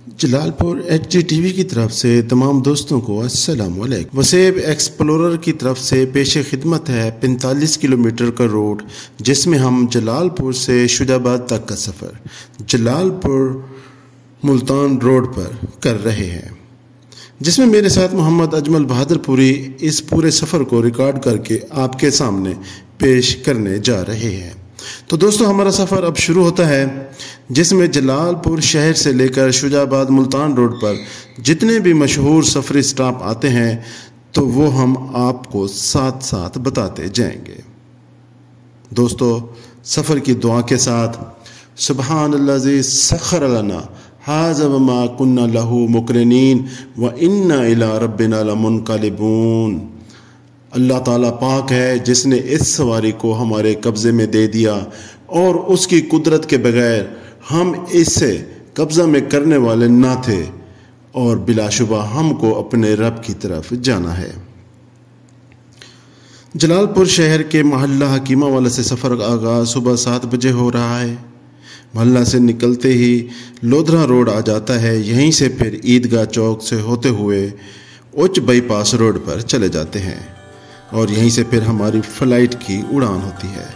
Jalalpur HGTV की तरफ से तमाम दोस्तों को अस्सलाम वालेकुम। वसेब एक्सप्लोरर की तरफ से पेश खिदमत है 45 किलोमीटर का रोड, जिसमें हम जलालपुर से शुजाबाद तक का सफ़र जलालपुर मुल्तान रोड पर कर रहे हैं, जिसमें मेरे साथ मोहम्मद अजमल बहादुरपुरी इस पूरे सफ़र को रिकॉर्ड करके आपके सामने पेश करने जा रहे हैं। तो दोस्तों, हमारा सफ़र अब शुरू होता है, जिसमें जलालपुर शहर से लेकर शुजाबाद मुल्तान रोड पर जितने भी मशहूर सफरी स्टॉप आते हैं तो वो हम आपको साथ साथ बताते जाएंगे। दोस्तों, सफ़र की दुआ के साथ सुब्हानल्लाज़ी सख़र लना हाज़ा वमा कुन्ना लहू मुक़रिनीन व इन्ना इला रब्बिना लमुनक़लिबून। अल्लाह ताला पाक है जिसने इस सवारी को हमारे कब्ज़े में दे दिया और उसकी कुदरत के बगैर हम इसे कब्ज़ा में करने वाले ना थे, और बिलाशुबा हमको अपने रब की तरफ जाना है। जलालपुर शहर के मोहल्ला हकीमा वाला से सफ़र का आगाज़ सुबह 7 बजे हो रहा है। मोहल्ला से निकलते ही लोधरा रोड आ जाता है। यहीं से फिर ईदगाह चौक से होते हुए उच्च बाईपास रोड पर चले जाते हैं और यहीं से फिर हमारी फ़्लाइट की उड़ान होती है।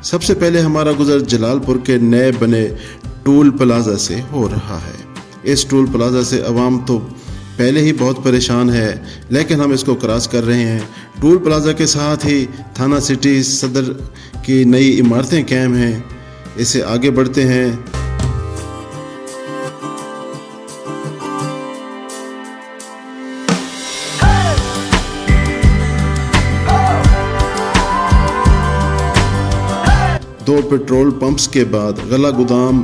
सबसे पहले हमारा गुजर जलालपुर के नए बने टोल प्लाजा से हो रहा है। इस टोल प्लाजा से अवाम तो पहले ही बहुत परेशान है, लेकिन हम इसको क्रॉस कर रहे हैं। टोल प्लाजा के साथ ही थाना सिटी सदर की नई इमारतें कायम हैं। इससे आगे बढ़ते हैं। दो पेट्रोल पंप्स के बाद गला गोदाम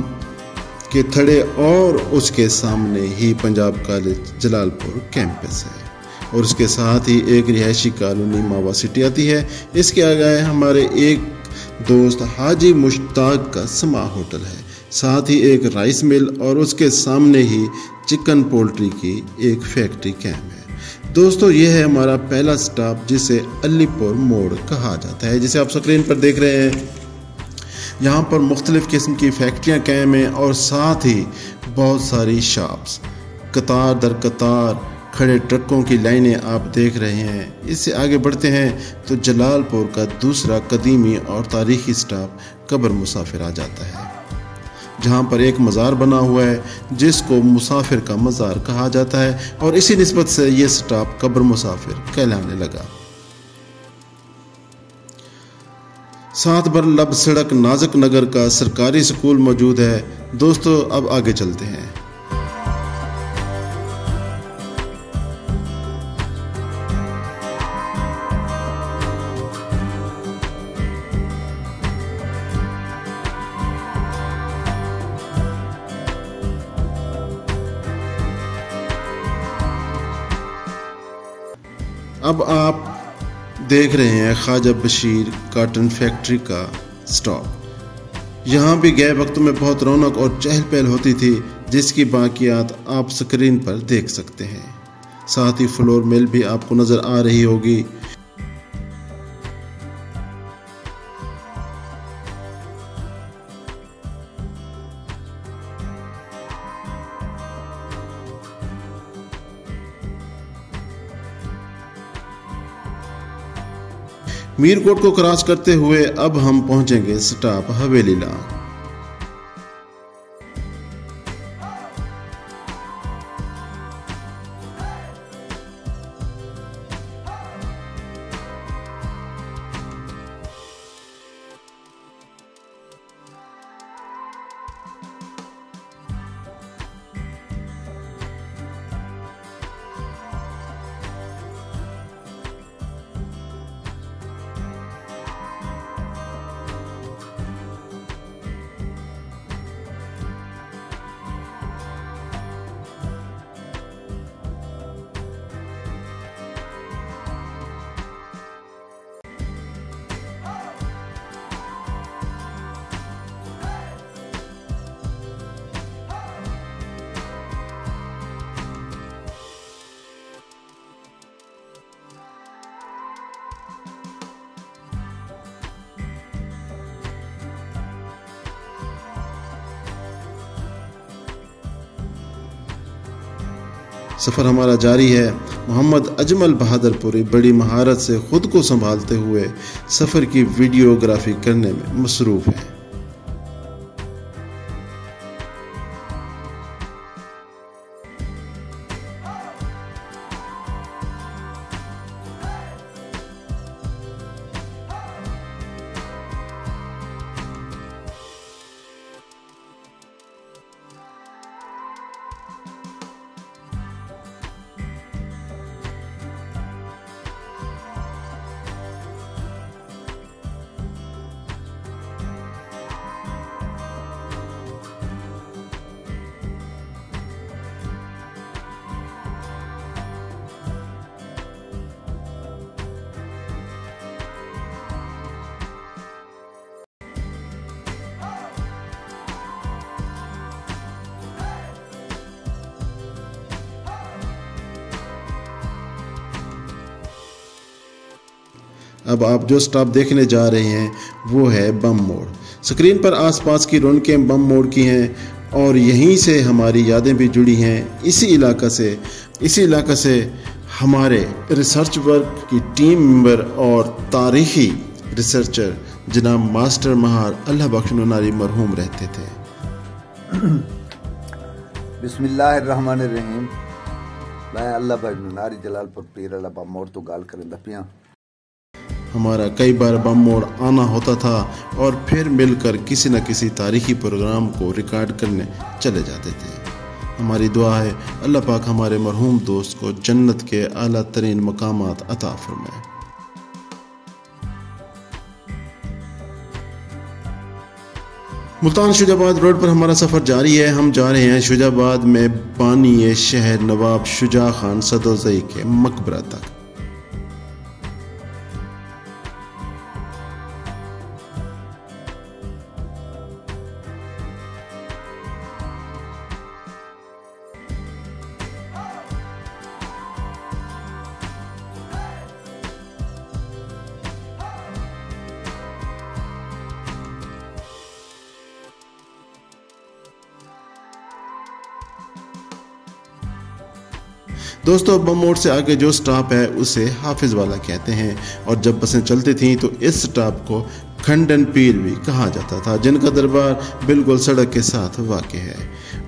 के थड़े और उसके सामने ही पंजाब कॉलेज जलालपुर कैंपस है, और उसके साथ ही एक रिहायशी कॉलोनी मावा सिटी आती है। इसके आगे हमारे एक दोस्त हाजी मुश्ताक का समा होटल है, साथ ही एक राइस मिल और उसके सामने ही चिकन पोल्ट्री की एक फैक्ट्री कैंप है। दोस्तों, ये है हमारा पहला स्टॉप, जिसे अलीपुर मोड़ कहा जाता है, जिसे आप स्क्रीन पर देख रहे हैं। यहाँ पर मुख्तलिफ़ किस्म की फैक्ट्रियाँ कायम हैं और साथ ही बहुत सारी शॉप्स। कतार दर कतार खड़े ट्रकों की लाइनें आप देख रहे हैं। इससे आगे बढ़ते हैं तो जलालपुर का दूसरा कदीमी और तारीख़ी स्टॉप कब्र मुसाफिर आ जाता है, जहाँ पर एक मज़ार बना हुआ है जिसको मुसाफिर का मज़ार कहा जाता है, और इसी निस्बत से ये स्टॉप कब्र मुसाफिर कहलाने लगा। साथ बर लब सड़क नाजक नगर का सरकारी स्कूल मौजूद है। दोस्तों, अब आगे चलते हैं। अब आप देख रहे हैं ख्वाजा बशीर काटन फैक्ट्री का स्टॉप। यहाँ भी गए वक्त में बहुत रौनक और चहल पहल होती थी, जिसकी बाकियात आप स्क्रीन पर देख सकते हैं। साथ ही फ्लोर मिल भी आपको नज़र आ रही होगी। मीरकोट को क्रॉस करते हुए अब हम पहुंचेंगे स्टॉप हवेलीला। सफ़र हमारा जारी है। मोहम्मद अजमल बहादुरपुरी बड़ी महारत से खुद को संभालते हुए सफ़र की वीडियोग्राफी करने में मसरूफ़ हैं। अब आप जो स्टॉप देखने जा रहे हैं वो है बम मोड़। स्क्रीन पर आसपास की रौनकें बम मोड़ की हैं और यहीं से हमारी यादें भी जुड़ी हैं। इसी इलाका से हमारे रिसर्च वर्क की टीम मेंबर और तारीखी रिसर्चर जनाब मास्टर महार अल्लाह बख्शनारी मरहूम रहते थे। बिस्मिल्लाहिर्रहमानिर्रहीम। मैं अल्लाह बख्शनारी जलालपुर पीर अल्लाह बम मोड़ तो गाल करें पिया। हमारा कई बार बम मोड़ आना होता था और फिर मिलकर किसी न किसी तारीखी प्रोग्राम को रिकॉर्ड करने चले जाते थे। हमारी दुआ है अल्लाह पाक हमारे मरहूम दोस्त को जन्नत के आला तरीन मकामात अता फरमाए। मुल्तान शुजाबाद रोड पर हमारा सफ़र जारी है। हम जा रहे हैं शुजाबाद में बानी शहर नवाब शुजा खान सदोज़ई के मकबरा तक। दोस्तों बम मोड़ से आगे जो स्टॉप है उसे हाफिज वाला कहते हैं और जब बसें चलती थीं तो इस स्टॉप को खंडन पीर भी कहा जाता था, जिनका दरबार बिल्कुल सड़क के साथ वाक़ है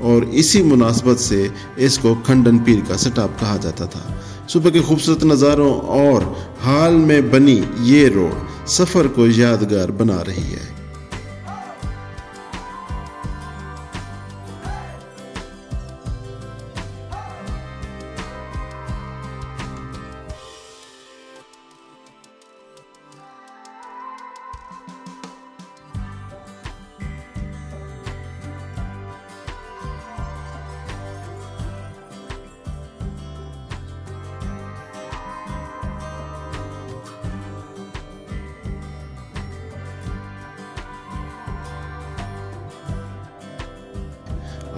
और इसी मुनासबत से इसको खंडन पीर का स्टॉप कहा जाता था। सुबह के खूबसूरत नज़ारों और हाल में बनी ये रोड सफ़र को यादगार बना रही है।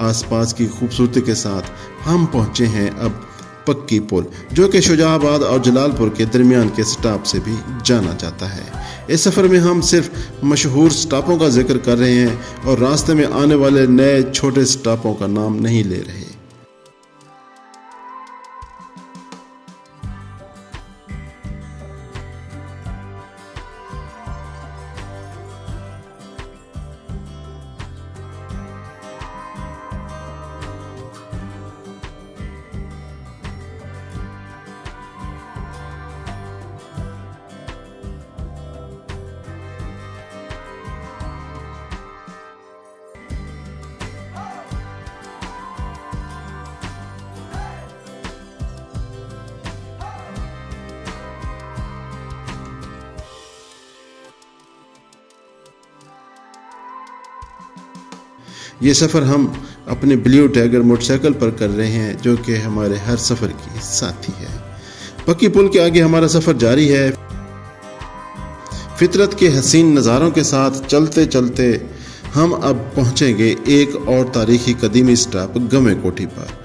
आसपास की खूबसूरती के साथ हम पहुंचे हैं अब पक्की पुल, जो कि शुजाआबाद और जलालपुर के दरमियान के स्टॉप से भी जाना जाता है। इस सफ़र में हम सिर्फ मशहूर स्टॉपों का जिक्र कर रहे हैं और रास्ते में आने वाले नए छोटे स्टॉपों का नाम नहीं ले रहे। ये सफ़र हम अपने ब्लू टाइगर मोटरसाइकिल पर कर रहे हैं, जो कि हमारे हर सफ़र की साथी है। पक्की पुल के आगे हमारा सफ़र जारी है। फितरत के हसीन नज़ारों के साथ चलते चलते हम अब पहुँचेंगे एक और तारीखी कदीमी स्टॉप गमे कोठी पर।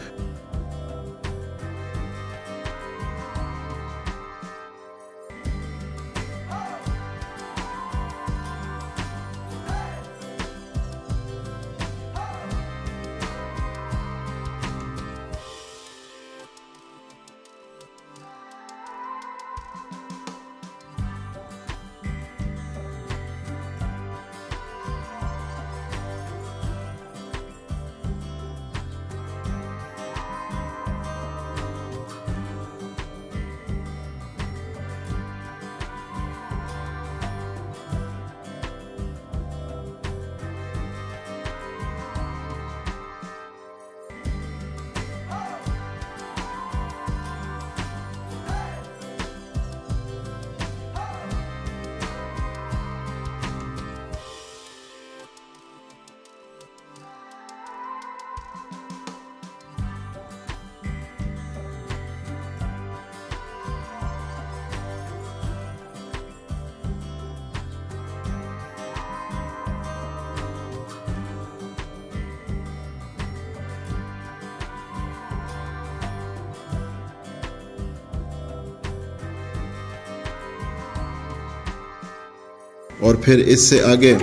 और फिर इससे आगे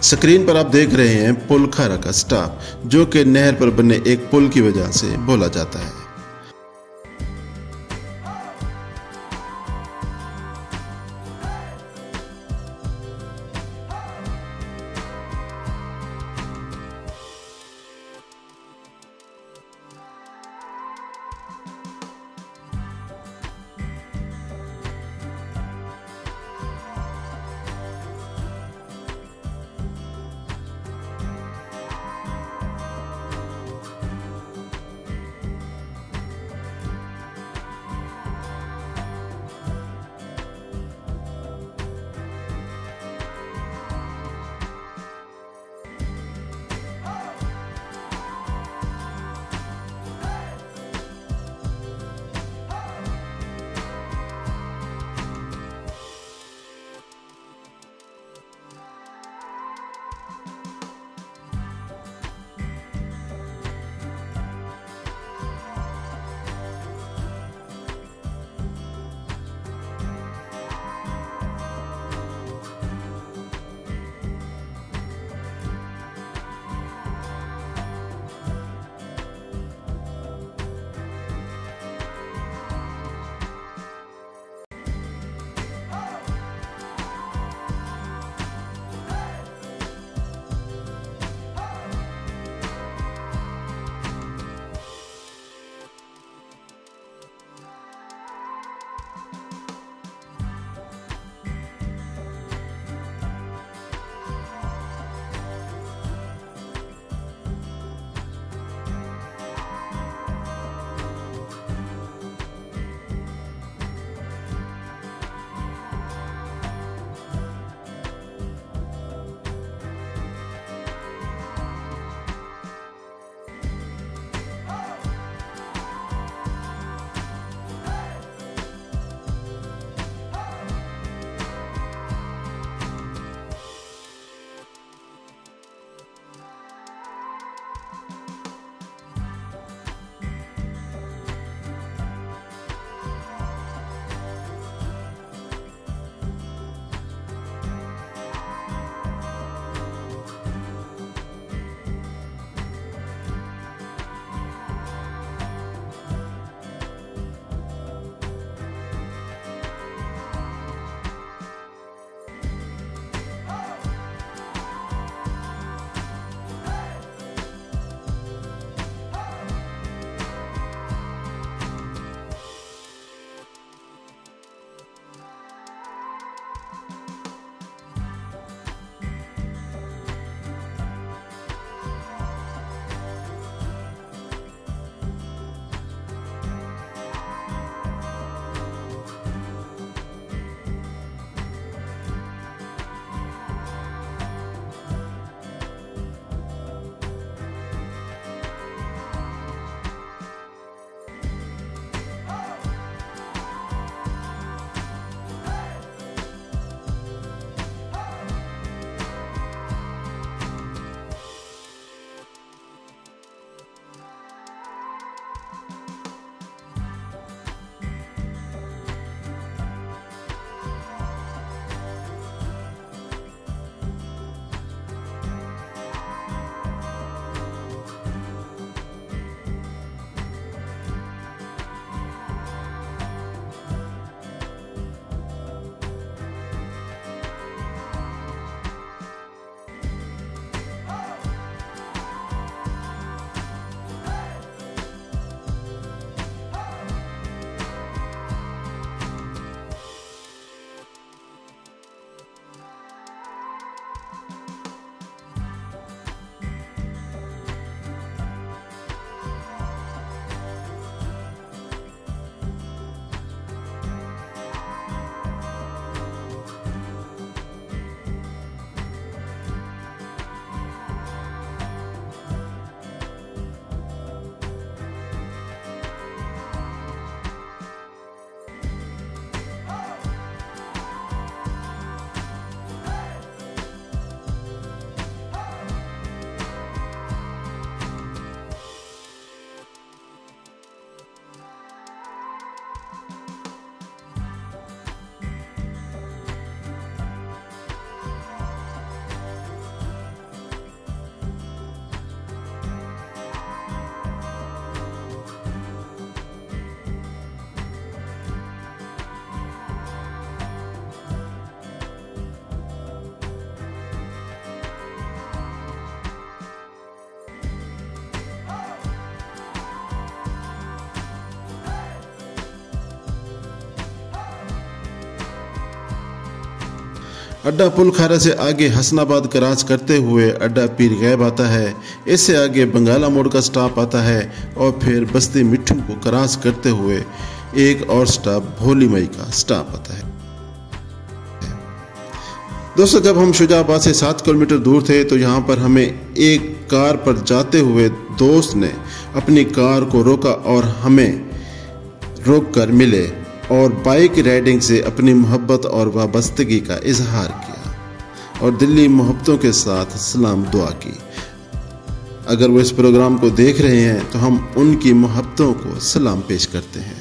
स्क्रीन पर आप देख रहे हैं पुल खारा का स्टॉप, जो कि नहर पर बने एक पुल की वजह से बोला जाता है। अड्डा पुल खारा से आगे हसनाबाद क्रॉस करते हुए अड्डा पीर गैब आता है। इससे आगे बंगाला मोड़ का स्टॉप आता है और फिर बस्ती मिट्ठू को क्रॉस करते हुए एक और स्टॉप भोली मई का स्टॉप आता है। दोस्तों, जब हम शुजाबाद से 7 किलोमीटर दूर थे तो यहाँ पर हमें एक कार पर जाते हुए दोस्त ने अपनी कार को रोका और हमें रोककर मिले और बाइक राइडिंग से अपनी मोहब्बत और वाबस्तगी का इजहार किया और दिल्ली मोहब्बतों के साथ सलाम दुआ की। अगर वो इस प्रोग्राम को देख रहे हैं तो हम उनकी मोहब्बतों को सलाम पेश करते हैं।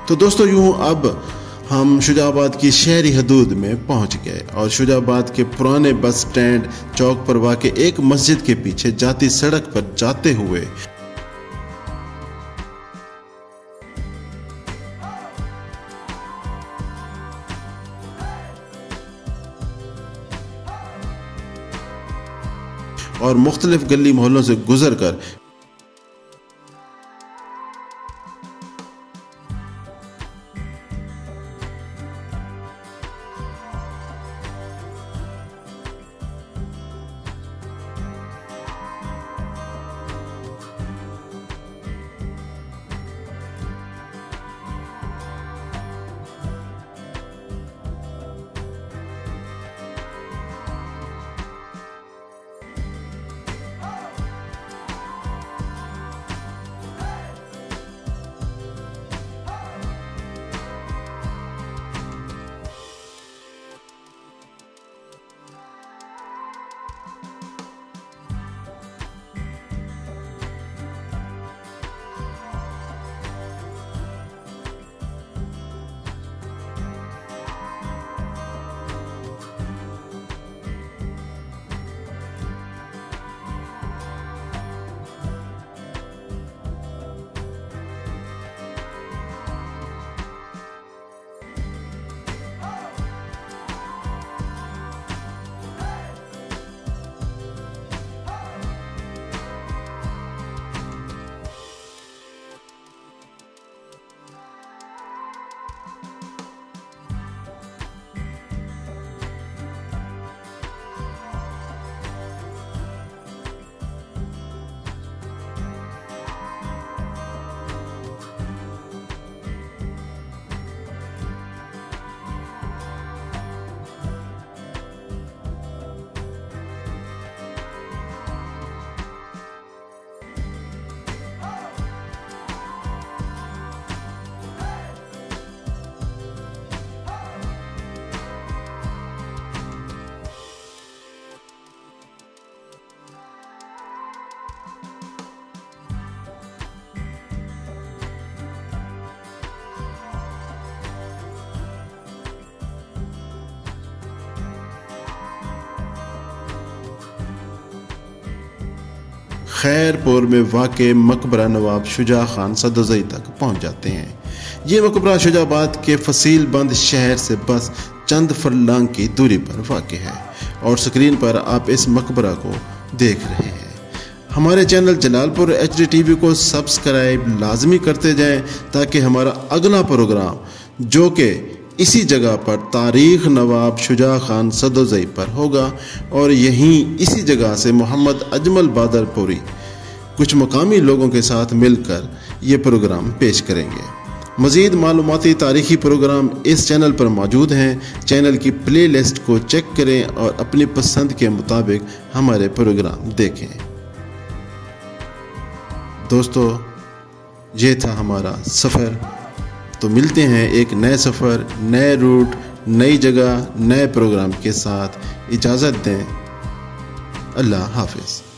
तो दोस्तों, यूं अब हम शुजाबाद की शहरी हदूद में पहुंच गए और शुजाबाद के पुराने बस स्टैंड चौक पर वाक़े एक मस्जिद के पीछे जाती सड़क पर जाते हुए और मुख्तलिफ गली मोहल्लों से गुजर कर खैरपुर में वाक़ मकबरा नवाब शुजा खान सदोज़ई तक पहुँच जाते हैं। ये मकबरा शुजाबाद के फसील बंद शहर से बस चंद फरलांग की दूरी पर वाक़ है और स्क्रीन पर आप इस मकबरा को देख रहे हैं। हमारे चैनल जलालपुर HD TV को सब्सक्राइब लाजमी करते जाएं ताकि हमारा अगला प्रोग्राम जो कि इसी जगह पर तारीख़ नवाब शुजा खान सदोज़ई पर होगा और यहीं इसी जगह से मोहम्मद अजमल बादरपुरी कुछ मकामी लोगों के साथ मिलकर ये प्रोग्राम पेश करेंगे। मज़ीद मालूमाती तारीख़ी प्रोग्राम इस चैनल पर मौजूद हैं। चैनल की प्ले लिस्ट को चेक करें और अपनी पसंद के मुताबिक हमारे प्रोग्राम देखें। दोस्तों, ये था हमारा सफ़र। तो मिलते हैं एक नए सफ़र, नए रूट, नई जगह, नए प्रोग्राम के साथ। इजाज़त दें। अल्लाह हाफ़िज़।